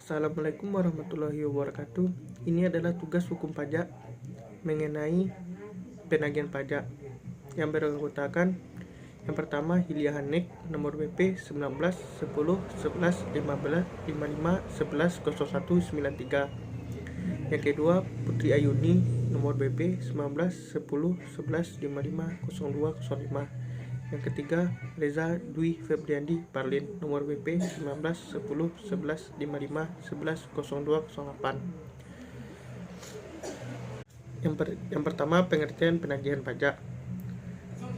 Assalamualaikum warahmatullahi wabarakatuh. Ini adalah tugas hukum pajak mengenai penagihan pajak yang beranggotakan yang pertama Hilya Hanik nomor BP 19 10 11 15 55 11 01 93. Yang kedua Putri Ayuni nomor BP 19 10 11 55 02 05. Yang ketiga Reza Dwi Febriandi Parlin nomor BP 19 10 11 55 11 02 08. Yang pertama, pengertian penagihan pajak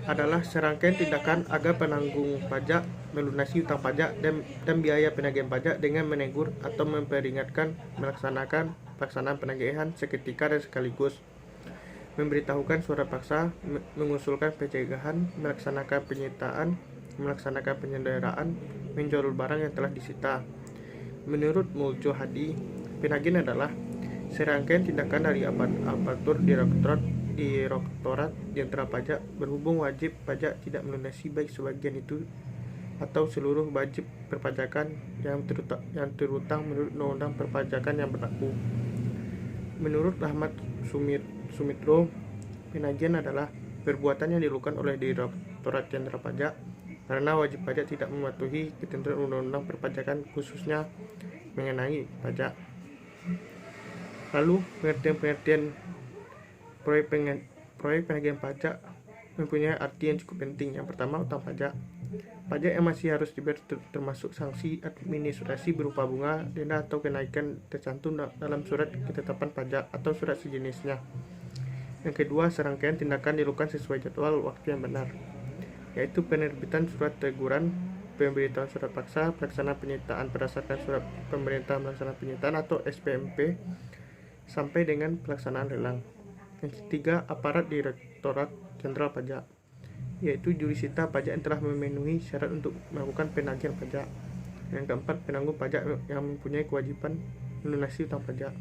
adalah serangkaian tindakan agar penanggung pajak melunasi utang pajak dan biaya penagihan pajak dengan menegur atau memperingatkan melaksanakan pelaksanaan penagihan seketika dan sekaligus, memberitahukan surat paksa, mengusulkan pencegahan, melaksanakan penyitaan, melaksanakan penyanderaan, menjual barang yang telah disita. Menurut Muljo Hadi, penagihan adalah serangkaian tindakan dari aparatur Direktorat Jenderal Pajak berhubung wajib pajak tidak melunasi baik sebagian itu atau seluruh wajib perpajakan yang terutang menurut Undang-Undang Perpajakan yang berlaku. Menurut Ahmad Sumitro, penagihan adalah perbuatan yang dilakukan oleh Direktorat Jenderal Pajak karena wajib pajak tidak mematuhi ketentuan Undang-Undang Perpajakan khususnya mengenai pajak. Lalu pengertian proyek penagihan pajak mempunyai arti yang cukup penting. Yang pertama, utang pajak. Pajak yang masih harus dibayar termasuk sanksi administrasi berupa bunga, denda atau kenaikan tercantum dalam surat ketetapan pajak atau surat sejenisnya. Yang kedua, serangkaian tindakan dilakukan sesuai jadwal waktu yang benar, yaitu penerbitan surat teguran, pemberitahuan surat paksa, pelaksanaan penyitaan berdasarkan surat pemerintah melaksanakan penyitaan atau SPMP, sampai dengan pelaksanaan lelang. Yang ketiga, aparat Direktorat Jenderal Pajak, yaitu jurusita pajak yang telah memenuhi syarat untuk melakukan penagihan pajak. Yang keempat, penanggung pajak yang mempunyai kewajiban melunasi utang pajak.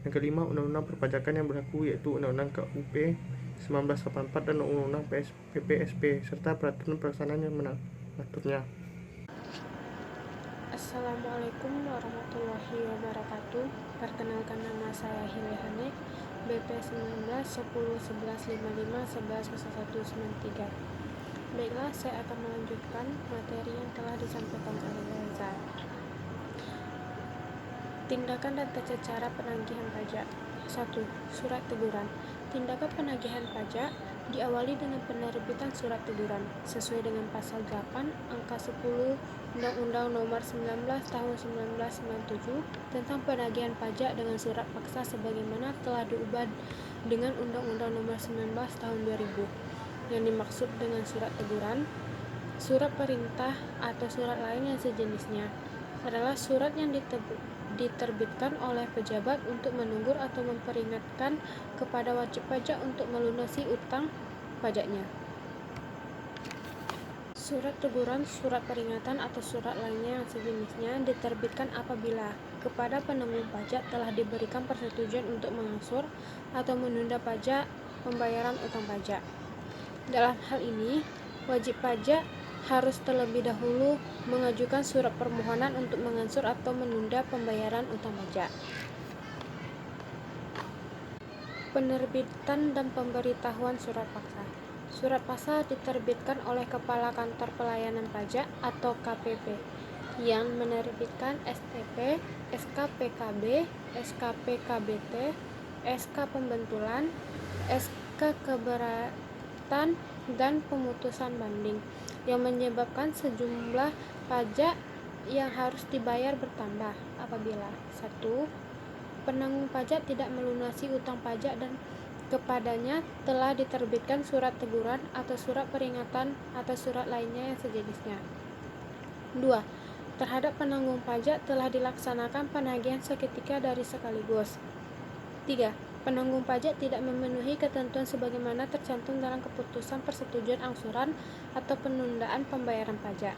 Yang kelima, undang-undang perpajakan yang berlaku, yaitu Undang-Undang KUP 1984 dan Undang-Undang PPSP serta peraturan pelaksanaan yang mengaturnya. Assalamualaikum warahmatullahi wabarakatuh. Perkenalkan, nama saya Hilya Hanik, BP 19 10 11 55 11 01 93. Baiklah, saya akan melanjutkan materi yang telah disampaikan oleh Reza. Tindakan dan tata cara penagihan pajak. 1. Surat teguran. Tindakan penagihan pajak diawali dengan penerbitan surat teguran sesuai dengan pasal 8 angka 10 Undang-Undang Nomor 19 Tahun 1997 tentang penagihan pajak dengan surat paksa sebagaimana telah diubah dengan Undang-Undang Nomor 19 Tahun 2000. Yang dimaksud dengan surat teguran, surat perintah atau surat lain yang sejenisnya adalah surat yang diterbitkan oleh pejabat untuk menegur atau memperingatkan kepada wajib pajak untuk melunasi utang pajaknya. Surat teguran, surat peringatan atau surat lainnya yang sejenisnya diterbitkan apabila kepada penanggung pajak telah diberikan persetujuan untuk mengangsur atau menunda pajak pembayaran utang pajak. Dalam hal ini, wajib pajak harus terlebih dahulu mengajukan surat permohonan untuk mengangsur atau menunda pembayaran utang pajak. Penerbitan dan pemberitahuan surat paksa. Surat paksa diterbitkan oleh Kepala Kantor Pelayanan Pajak atau KPP yang menerbitkan STP, SK PKB, SK PKBT, SK Pembentulan, SK Keberatan dan pemutusan banding yang menyebabkan sejumlah pajak yang harus dibayar bertambah apabila 1. Penanggung pajak tidak melunasi utang pajak dan kepadanya telah diterbitkan surat teguran atau surat peringatan atau surat lainnya yang sejenisnya. 2. Terhadap penanggung pajak telah dilaksanakan penagihan seketika dari sekaligus. 3. Penanggung pajak tidak memenuhi ketentuan sebagaimana tercantum dalam keputusan persetujuan angsuran atau penundaan pembayaran pajak.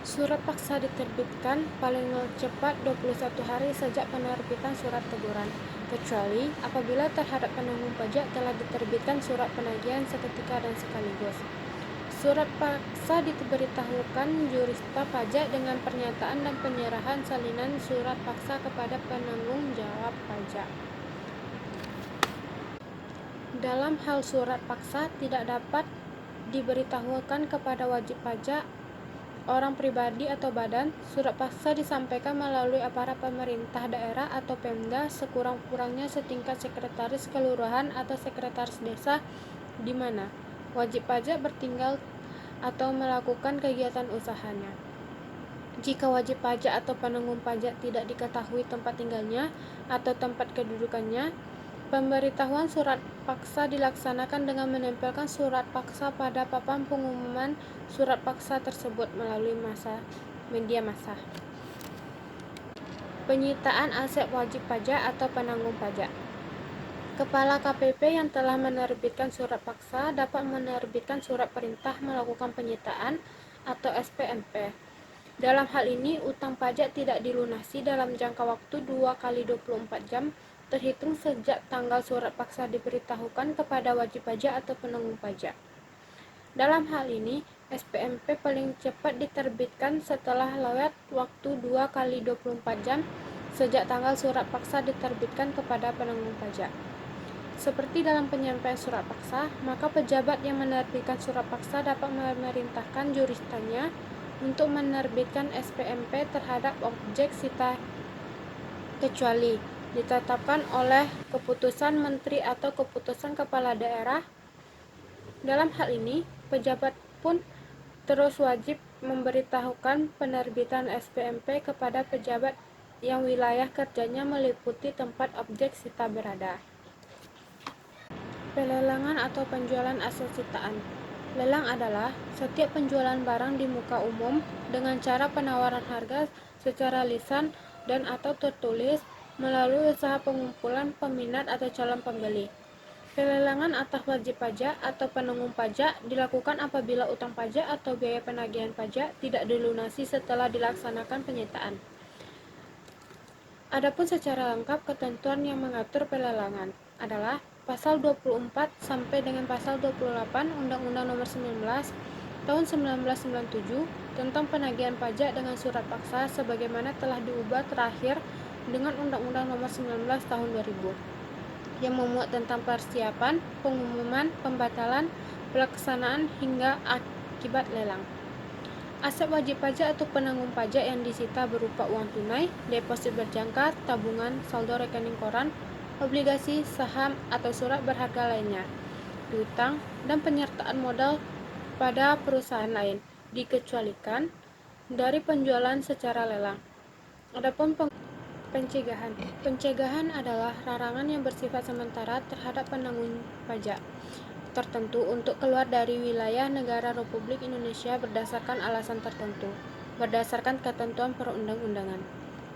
Surat paksa diterbitkan paling cepat 21 hari sejak penerbitan surat teguran, kecuali apabila terhadap penanggung pajak telah diterbitkan surat penagihan seketika dan sekaligus. Surat paksa diberitahukan jurista pajak dengan pernyataan dan penyerahan salinan surat paksa kepada penanggung jawab pajak. Dalam hal surat paksa tidak dapat diberitahukan kepada wajib pajak, orang pribadi atau badan. Surat paksa disampaikan melalui aparat pemerintah daerah atau Pemda, sekurang-kurangnya setingkat sekretaris kelurahan atau sekretaris desa di mana wajib pajak bertinggal atau melakukan kegiatan usahanya. Jika wajib pajak atau penanggung pajak tidak diketahui tempat tinggalnya atau tempat kedudukannya, pemberitahuan surat paksa dilaksanakan dengan menempelkan surat paksa pada papan pengumuman surat paksa tersebut melalui media massa. Penyitaan aset wajib pajak atau penanggung pajak. Kepala KPP yang telah menerbitkan surat paksa dapat menerbitkan surat perintah melakukan penyitaan atau SPMP. Dalam hal ini, utang pajak tidak dilunasi dalam jangka waktu 2 kali 24 jam terhitung sejak tanggal surat paksa diberitahukan kepada wajib pajak atau penanggung pajak. Dalam hal ini, SPMP paling cepat diterbitkan setelah lewat waktu 2 kali 24 jam sejak tanggal surat paksa diterbitkan kepada penanggung pajak. Seperti dalam penyampaian surat paksa, maka pejabat yang menerbitkan surat paksa dapat memerintahkan juristanya untuk menerbitkan SPMP terhadap objek sita kecuali ditetapkan oleh keputusan menteri atau keputusan kepala daerah. Dalam hal ini, pejabat pun terus wajib memberitahukan penerbitan SPMP kepada pejabat yang wilayah kerjanya meliputi tempat objek sita berada. Pelelangan atau penjualan aset sitaan. Lelang adalah setiap penjualan barang di muka umum dengan cara penawaran harga secara lisan dan atau tertulis melalui usaha pengumpulan peminat atau calon pembeli. Pelelangan atas wajib pajak atau penanggung pajak dilakukan apabila utang pajak atau biaya penagihan pajak tidak dilunasi setelah dilaksanakan penyitaan. Adapun secara lengkap ketentuan yang mengatur pelelangan adalah Pasal 24 sampai dengan Pasal 28 Undang-Undang Nomor 19 Tahun 1997 tentang penagihan pajak dengan surat paksa sebagaimana telah diubah terakhir dengan Undang-Undang Nomor 19 Tahun 2000 yang memuat tentang persiapan, pengumuman, pembatalan, pelaksanaan hingga akibat lelang. Aset wajib pajak atau penanggung pajak yang disita berupa uang tunai, deposit berjangka, tabungan, saldo rekening koran, obligasi, saham, atau surat berharga lainnya, piutang, dan penyertaan modal pada perusahaan lain, dikecualikan dari penjualan secara lelang. Adapun pencegahan. Pencegahan adalah larangan yang bersifat sementara terhadap penanggung pajak tertentu untuk keluar dari wilayah negara Republik Indonesia berdasarkan alasan tertentu, berdasarkan ketentuan perundang-undangan.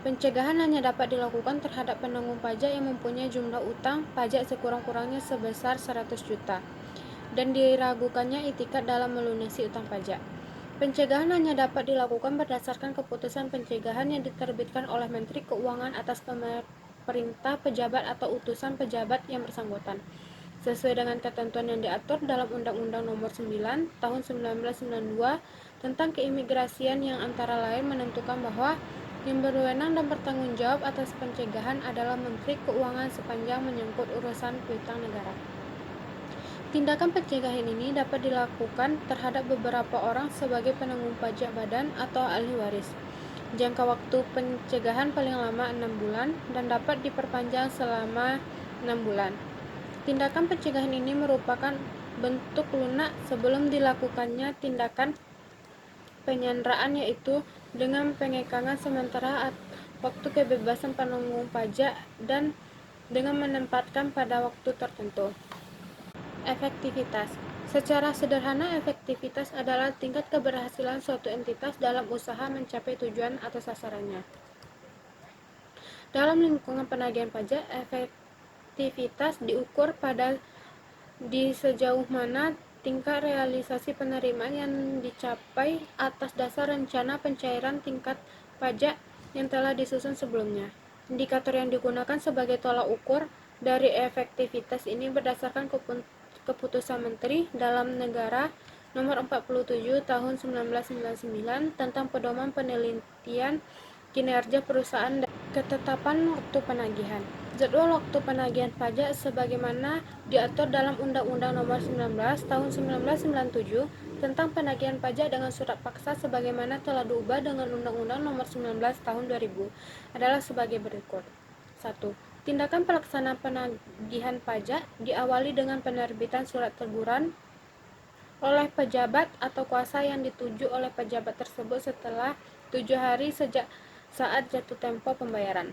Pencegahan hanya dapat dilakukan terhadap penanggung pajak yang mempunyai jumlah utang pajak sekurang-kurangnya sebesar 100 juta dan diragukannya itikad dalam melunasi utang pajak. Pencegahan hanya dapat dilakukan berdasarkan keputusan pencegahan yang diterbitkan oleh Menteri Keuangan atas perintah pejabat atau utusan pejabat yang bersangkutan, sesuai dengan ketentuan yang diatur dalam Undang-Undang Nomor 9 Tahun 1992 tentang keimigrasian yang antara lain menentukan bahwa yang berwenang dan bertanggung jawab atas pencegahan adalah Menteri Keuangan sepanjang menyangkut urusan piutang negara. Tindakan pencegahan ini dapat dilakukan terhadap beberapa orang sebagai penanggung pajak badan atau ahli waris. Jangka waktu pencegahan paling lama 6 bulan dan dapat diperpanjang selama 6 bulan. Tindakan pencegahan ini merupakan bentuk lunak sebelum dilakukannya tindakan penyanderaan, yaitu dengan pengekangan sementara waktu kebebasan penanggung pajak dan dengan menempatkan pada waktu tertentu. Efektivitas. Secara sederhana, efektivitas adalah tingkat keberhasilan suatu entitas dalam usaha mencapai tujuan atau sasarannya. Dalam lingkungan penagihan pajak, efektivitas diukur pada di sejauh mana tingkat realisasi penerimaan yang dicapai atas dasar rencana pencairan tingkat pajak yang telah disusun sebelumnya. Indikator yang digunakan sebagai tolak ukur dari efektivitas ini berdasarkan keputusan menteri dalam negara Nomor 47 Tahun 1999 tentang pedoman penelitian kinerja perusahaan dan ketetapan waktu penagihan. Jadwal waktu penagihan pajak sebagaimana diatur dalam Undang-Undang Nomor 19 Tahun 1997 tentang penagihan pajak dengan surat paksa sebagaimana telah diubah dengan Undang-Undang Nomor 19 Tahun 2000 adalah sebagai berikut. 1. Tindakan pelaksanaan penagihan pajak diawali dengan penerbitan surat teguran oleh pejabat atau kuasa yang dituju oleh pejabat tersebut setelah 7 hari sejak saat jatuh tempo pembayaran.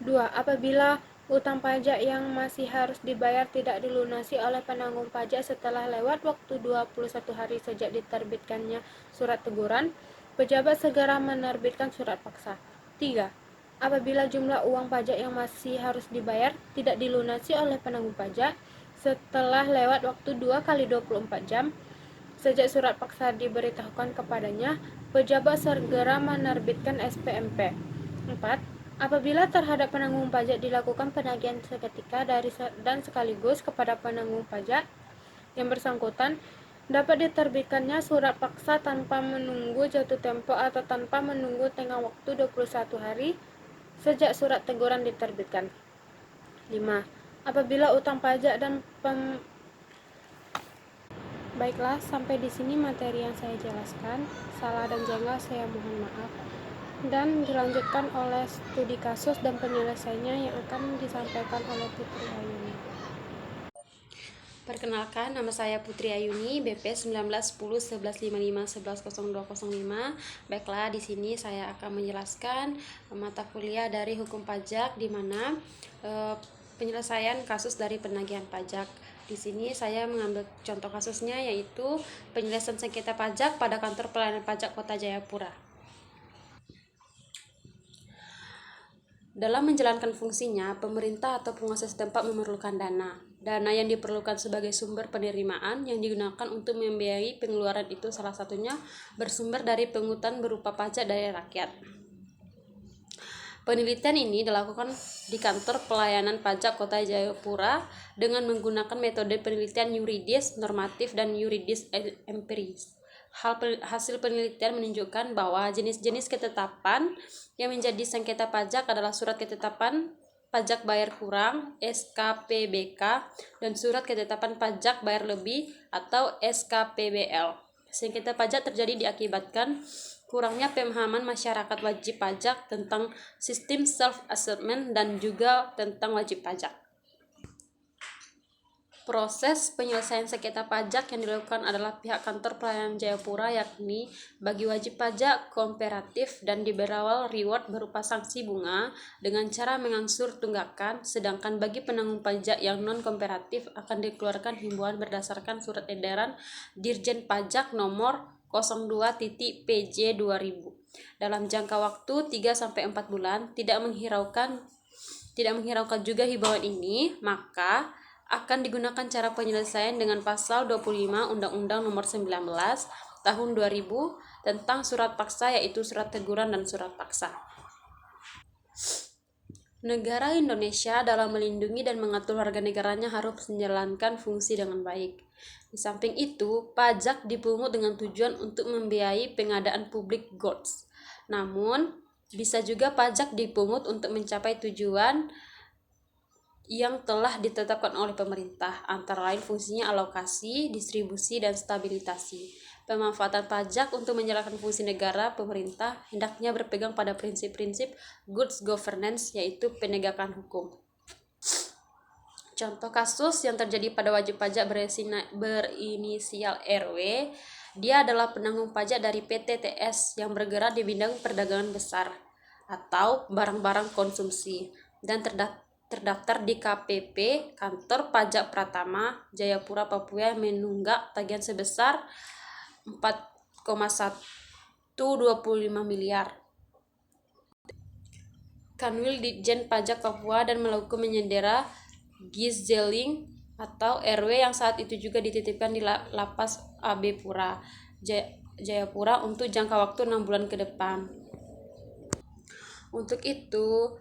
2. Apabila utang pajak yang masih harus dibayar tidak dilunasi oleh penanggung pajak setelah lewat waktu 21 hari sejak diterbitkannya surat teguran, pejabat segera menerbitkan surat paksa. 3. Apabila jumlah uang pajak yang masih harus dibayar tidak dilunasi oleh penanggung pajak setelah lewat waktu 2 kali 24 jam sejak surat paksa diberitahukan kepadanya, pejabat segera menerbitkan SPMP. 4. Apabila terhadap penanggung pajak dilakukan penagihan seketika dan sekaligus kepada penanggung pajak yang bersangkutan, dapat diterbitkannya surat paksa tanpa menunggu jatuh tempo atau tanpa menunggu tenggang waktu 21 hari sejak surat teguran diterbitkan. 5. Apabila utang pajak dan Baiklah, sampai di sini materi yang saya jelaskan. Salah dan janggal saya mohon maaf. Dan dilanjutkan oleh studi kasus dan penyelesaiannya yang akan disampaikan oleh Putri Ayuni. Perkenalkan, nama saya Putri Ayuni, BP 19101155110205. Baiklah, di sini saya akan menjelaskan mata kuliah dari hukum pajak di mana penyelesaian kasus dari penagihan pajak. Di sini saya mengambil contoh kasusnya yaitu penyelesaian sengketa pajak pada kantor pelayanan pajak Kota Jayapura. Dalam menjalankan fungsinya, pemerintah atau penguasa setempat memerlukan dana. Dana yang diperlukan sebagai sumber penerimaan yang digunakan untuk membiayai pengeluaran itu salah satunya bersumber dari pungutan berupa pajak dari rakyat. Penelitian ini dilakukan di kantor pelayanan pajak Kota Jayapura dengan menggunakan metode penelitian yuridis, normatif, dan yuridis empiris. Hasil penelitian menunjukkan bahwa jenis-jenis ketetapan yang menjadi sengketa pajak adalah surat ketetapan pajak bayar kurang (SKPBK) dan surat ketetapan pajak bayar lebih atau SKPBL. Sengketa pajak terjadi diakibatkan kurangnya pemahaman masyarakat wajib pajak tentang sistem self-assessment dan juga tentang wajib pajak. Proses penyelesaian sengketa pajak yang dilakukan adalah pihak kantor pelayanan Jayapura, yakni bagi wajib pajak kooperatif dan berawal reward berupa sanksi bunga dengan cara mengangsur tunggakan, sedangkan bagi penanggung pajak yang non-kooperatif akan dikeluarkan himbauan berdasarkan surat edaran Dirjen Pajak nomor 02.PJ 2000 dalam jangka waktu 3-4 bulan. Tidak menghiraukan juga himbauan ini, maka akan digunakan cara penyelesaian dengan pasal 25 Undang-Undang Nomor 19 Tahun 2000 tentang surat paksa, yaitu surat teguran dan surat paksa. Negara Indonesia dalam melindungi dan mengatur warga negaranya harus menjalankan fungsi dengan baik. Di samping itu, pajak dipungut dengan tujuan untuk membiayai pengadaan public goods. Namun, bisa juga pajak dipungut untuk mencapai tujuan yang telah ditetapkan oleh pemerintah, antara lain fungsinya alokasi, distribusi, dan stabilisasi. Pemanfaatan pajak untuk menjalankan fungsi negara, pemerintah hendaknya berpegang pada prinsip-prinsip good governance, yaitu penegakan hukum. Contoh kasus yang terjadi pada wajib pajak berinisial RW, dia adalah penanggung pajak dari PT TS yang bergerak di bidang perdagangan besar atau barang-barang konsumsi dan terdaftar di KPP Kantor Pajak Pratama, Jayapura, Papua, menunggak tagihan sebesar 4,125 miliar. Kanwil Ditjen Pajak Papua dan Maluku menyandera Gizeling atau RW yang saat itu juga dititipkan di Lapas AB Pura, Jayapura untuk jangka waktu 6 bulan ke depan. Untuk itu,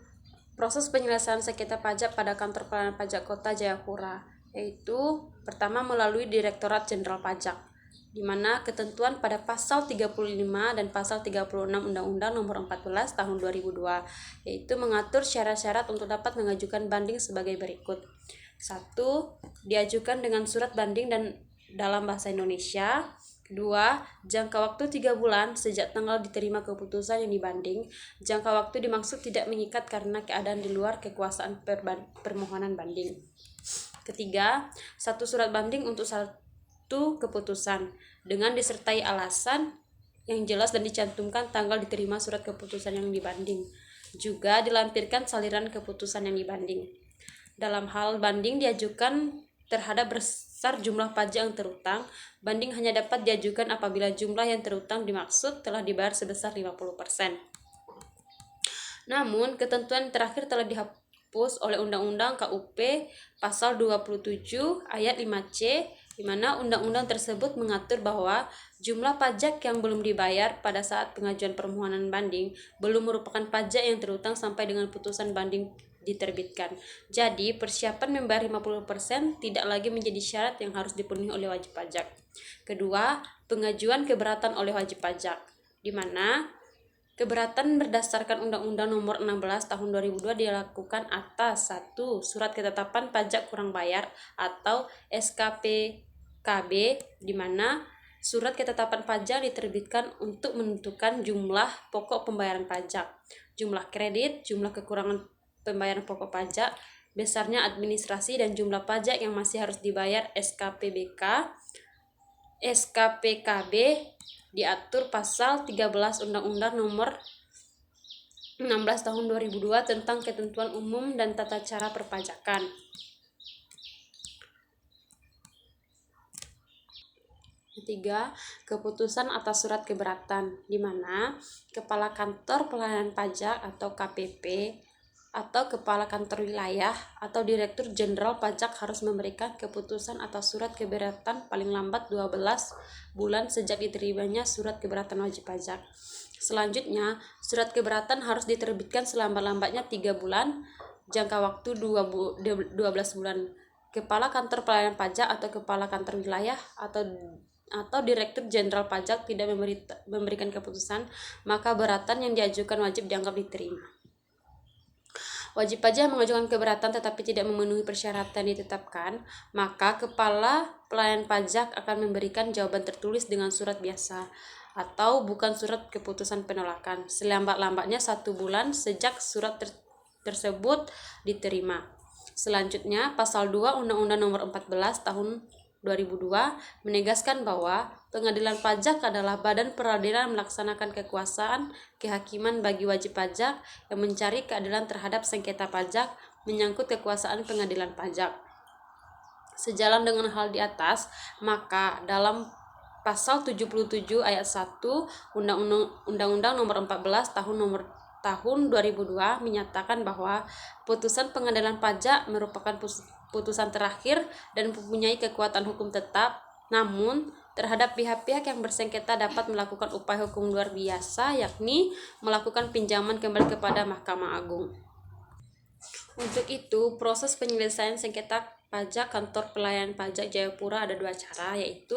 proses penyelesaian sengketa pajak pada kantor pelayanan pajak Kota Jayapura, yaitu pertama melalui Direktorat Jenderal Pajak. di mana ketentuan pada pasal 35 dan pasal 36 Undang-Undang Nomor 14 Tahun 2002, yaitu mengatur syarat-syarat untuk dapat mengajukan banding sebagai berikut. 1. Diajukan dengan surat banding dan dalam bahasa Indonesia. 2. Jangka waktu 3 bulan sejak tanggal diterima keputusan yang dibanding. Jangka waktu dimaksud tidak mengikat karena keadaan di luar kekuasaan permohonan banding. Ketiga, 1 surat banding untuk 1 keputusan dengan disertai alasan yang jelas dan dicantumkan tanggal diterima surat keputusan yang dibanding. Juga dilampirkan saliran keputusan yang dibanding. Dalam hal banding diajukan terhadap besar jumlah pajak yang terutang, banding hanya dapat diajukan apabila jumlah yang terutang dimaksud telah dibayar sebesar 50%. Namun, ketentuan terakhir telah dihapus oleh Undang-Undang KUP Pasal 27 Ayat 5C, di mana undang-undang tersebut mengatur bahwa jumlah pajak yang belum dibayar pada saat pengajuan permohonan banding belum merupakan pajak yang terutang sampai dengan putusan banding diterbitkan. Jadi, persiapan membayar 50% tidak lagi menjadi syarat yang harus dipenuhi oleh wajib pajak. Kedua, pengajuan keberatan oleh wajib pajak, di mana keberatan berdasarkan Undang-Undang Nomor 16 Tahun 2002 dilakukan atas 1. Surat ketetapan pajak kurang bayar atau SKPKB, di mana surat ketetapan pajak diterbitkan untuk menentukan jumlah pokok pembayaran pajak, jumlah kredit, jumlah kekurangan pembayaran pokok pajak, besarnya administrasi dan jumlah pajak yang masih harus dibayar. SKPKB diatur pasal 13 Undang-Undang Nomor 16 Tahun 2002 tentang ketentuan umum dan tata cara perpajakan. Ketiga, keputusan atas surat keberatan, di mana Kepala Kantor Pelayanan Pajak atau KPP atau Kepala Kantor Wilayah atau Direktur Jenderal Pajak harus memberikan keputusan atas surat keberatan paling lambat 12 bulan sejak diterimanya surat keberatan wajib pajak. Selanjutnya, surat keberatan harus diterbitkan selambat-lambatnya 3 bulan, jangka waktu 12 bulan. Kepala Kantor Pelayanan Pajak atau Kepala Kantor Wilayah atau Direktur Jenderal Pajak tidak memberikan keputusan, maka keberatan yang diajukan wajib dianggap diterima. Wajib pajak mengajukan keberatan tetapi tidak memenuhi persyaratan ditetapkan, maka Kepala Pelayanan Pajak akan memberikan jawaban tertulis dengan surat biasa atau bukan surat keputusan penolakan selambat-lambatnya 1 bulan sejak surat tersebut diterima. Selanjutnya, Pasal 2 Undang-Undang Nomor 14 Tahun 2002 menegaskan bahwa pengadilan pajak adalah badan peradilan melaksanakan kekuasaan kehakiman bagi wajib pajak yang mencari keadilan terhadap sengketa pajak menyangkut kekuasaan pengadilan pajak. Sejalan dengan hal di atas, maka dalam Pasal 77 ayat 1 Undang-Undang Nomor 14 Tahun 2002 menyatakan bahwa putusan pengadilan pajak merupakan putusan terakhir dan mempunyai kekuatan hukum tetap. Namun, terhadap pihak-pihak yang bersengketa dapat melakukan upaya hukum luar biasa, yakni melakukan pinjaman kembali kepada Mahkamah Agung. Untuk itu, proses penyelesaian sengketa pajak Kantor Pelayanan Pajak Jayapura ada 2 cara, yaitu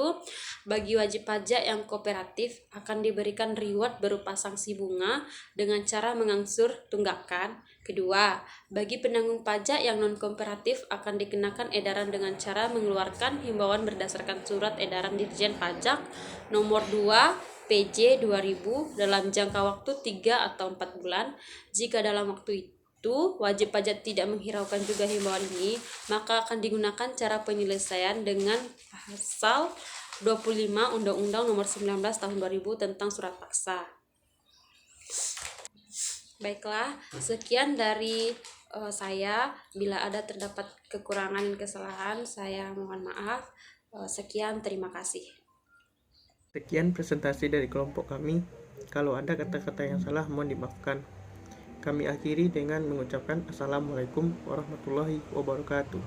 bagi wajib pajak yang kooperatif akan diberikan reward berupa sanksi bunga dengan cara mengangsur tunggakan. Kedua, bagi penanggung pajak yang non-kooperatif akan dikenakan edaran dengan cara mengeluarkan himbauan berdasarkan surat edaran Dirjen Pajak nomor 2 PJ 2000 dalam jangka waktu 3 atau 4 bulan. Jika dalam waktu itu wajib pajak tidak menghiraukan juga himbauan ini, maka akan digunakan cara penyelesaian dengan pasal 25 Undang-Undang Nomor 19 Tahun 2000 tentang surat paksa. Baiklah, sekian dari saya. Bila ada terdapat kekurangan dan kesalahan, saya mohon maaf. Sekian, terima kasih. Sekian presentasi dari kelompok kami. Kalau ada kata-kata yang salah, mohon dimaafkan. Kami akhiri dengan mengucapkan Assalamualaikum warahmatullahi wabarakatuh.